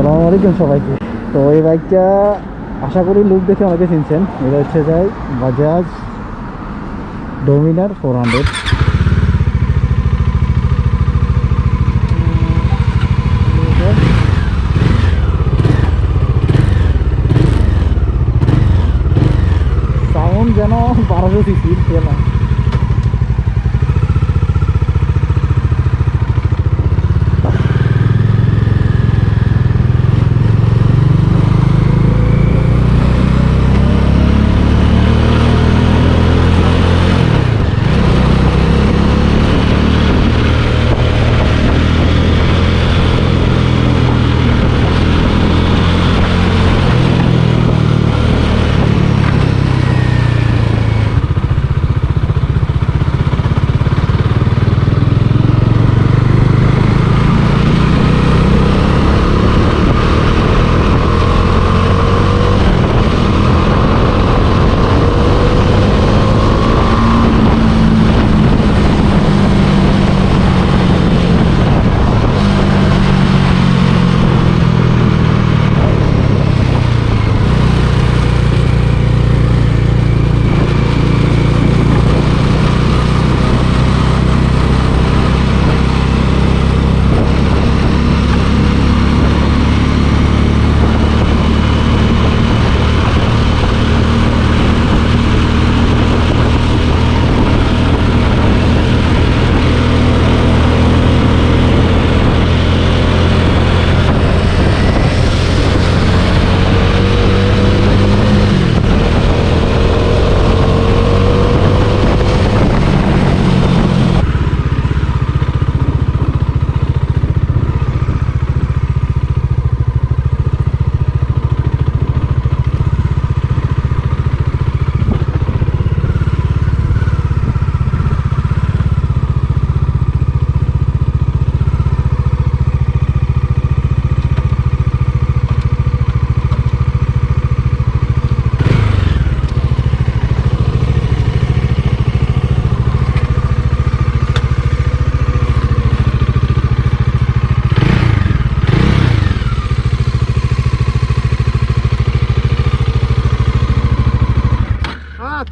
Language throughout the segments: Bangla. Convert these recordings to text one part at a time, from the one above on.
আসসালামু আলাইকুম সবাইকে। তো এই বাইকটা আশা করি লুক দেখে অনেকে চিনছেন। এটা হচ্ছে যাই বাজাজ ডোমিনার 400। সাউন্ড যেন 1200 সিসির তেল।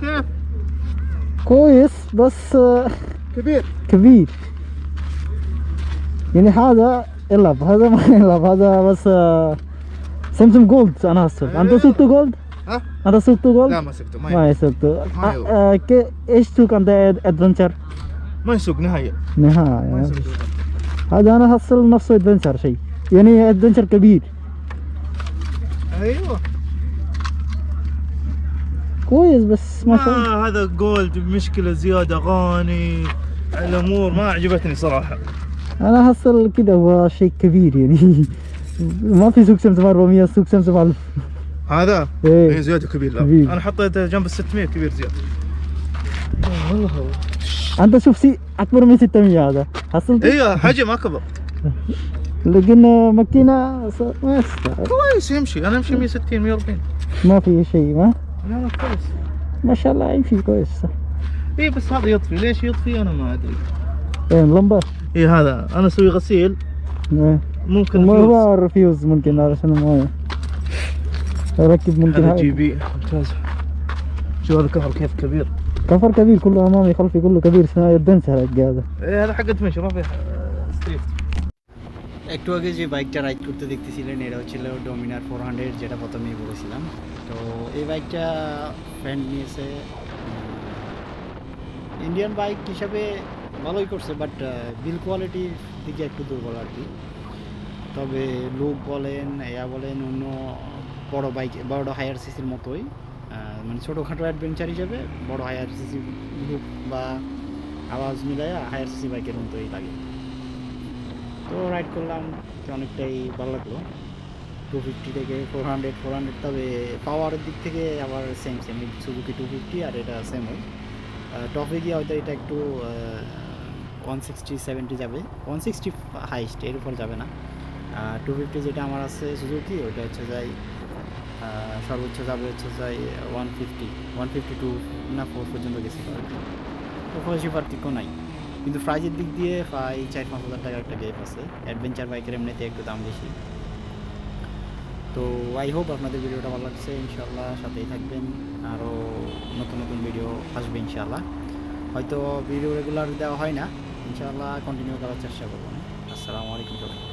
كيف؟ كويس بس كبير. كبير. يعني هذا يلعب، هذا ما يلعب، هذا بس سامسونج جولد. انا هسه انت سوقته جولد؟ ها؟ انت سوقته جولد؟ لا ما سكته ما يسوقته. ما يسوق. ايش سوق انت ادفنشر؟ ما يسوق نهائيا. نهاية ما يسوق. هذا انا هصل نفسه ادفنشر شيء، يعني ادفنشر كبير. ايوه كويس بس ما شاء الله. هذا جولد مشكلة زيادة غاني. الامور ما عجبتني صراحة. انا هصل كده هو شيء كبير يعني ما في سوق سمسم 400، سوق سمسم 1000. هذا إيه. زيادة كبير. لا كبير. انا حطيته جنب ال 600 كبير زيادة. انت شوف سي اكبر من 600 هذا حصلت. ايوه حجم اكبر. لكن ماكينة ما يستاهل. كويس يمشي. انا امشي 160 140. ما في شيء. ما لا لا كويس. ما شاء الله يمشي كويس. اي بس هذا يطفي. ليش يطفي انا ما ادري. وين لمبة؟ اي هذا انا اسوي غسيل إيه. ممكن ما فلوس. هو رفيوز ممكن علشان المويه اركب ممكن. هذا جي بي ممتاز. شو هذا كفر كيف كبير. كفر كبير كله امامي خلفي كله كبير. اسمها ادفنشر هذا. ايه هذا حق ادفنشر ما في ستريت. একটু আগে যে বাইকটা রাইড করতে দেখতেছিলেন এটা হচ্ছিল ডোমিনার 400, যেটা প্রথমেই বলেছিলাম। তো এই বাইকটা ফ্রেন্ড নিয়েছে, ইন্ডিয়ান বাইক হিসাবে ভালোই করছে, বাট বিল কোয়ালিটির দিকে একটু দুর্বল আর কি। তবে লুক বলেন বলেন অন্য বড় বাইক, বড় হায়ার সিসির মতোই, মানে ছোটোখাটো অ্যাডভেঞ্চার হিসেবে বড় হায়ার সিসি লুক বা আওয়াজ মিলাইয়া হায়ার সিসি বাইকের মতোই লাগে। তো রাইড করলাম, অনেকটাই ভালো লাগলো। 250 থেকে 400। তবে পাওয়ারের দিক থেকে আবার সেম সুজুকি 250 আর এটা সেম হয়। টপে গিয়ে হয়তো এটা একটু 160-70 যাবে, 160 হাইস্ট, এর উপর যাবে না। 250 যেটা আমার আছে সুজুকি, ওইটা হচ্ছে যাই সর্বোচ্চ যাবে হচ্ছে যাই 152 না 4 পর্যন্ত গেছে। তো বেশি পার্থক্য নাই, কিন্তু প্রাইজের দিক দিয়ে প্রায় 4-5 হাজার টাকার একটা গ্যাপ আছে। অ্যাডভেঞ্চার বাইকের এমনিতে একটু দাম বেশি। তো আই হোপ আপনাদের ভিডিওটা ভালো লাগছে, ইনশাআল্লাহ সাথেই থাকবেন, আরও নতুন নতুন ভিডিও আসবে ইনশাআল্লাহ। হয়তো ভিডিও রেগুলার দেওয়া হয় না, ইনশাআল্লাহ কন্টিনিউ করার চেষ্টা করবো। আসসালামু আলাইকুম সবাই।